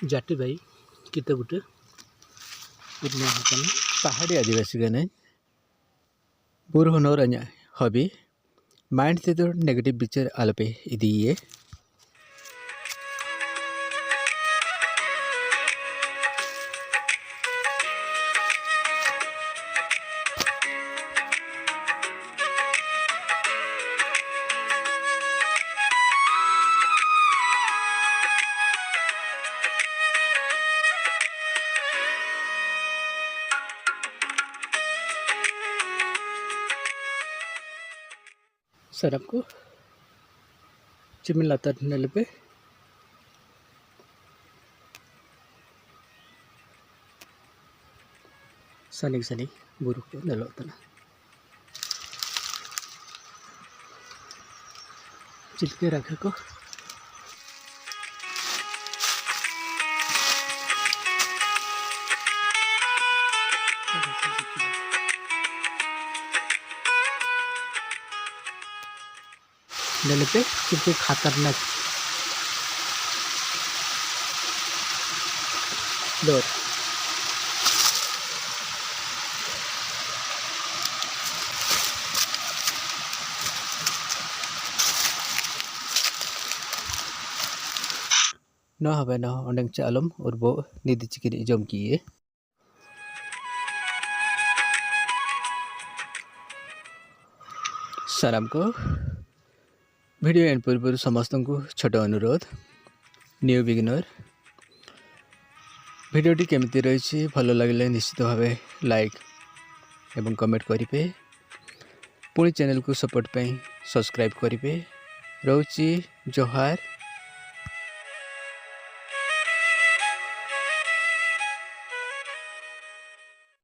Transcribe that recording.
जाटी भाई किते गुटे पूर्ण होता पहाड़ी आदिवासी गाने बुर होनोर अन्या हॉबी माइंड से तो नेगेटिव पिक्चर आलपे इदी ये सर आपको चिमिलाता नेल पे सनिक सनिक बुरु को नेलोतना चिलके रखे को नेल पे चिलके खतरनाक डोर न हवे न ओंडेंग चालम और वो निधि चिकिन जम किए सलाम को वीडियो एंड पूर्व समस्त को छोट अनुरोध न्यू बिगिनर वीडियोटी केमती रही भल लगे निश्चित भाव लाइक एवं कमेंट करेंगे पुणी चैनल को सपोर्ट पे सब्सक्राइब करेंगे रोची जोहार।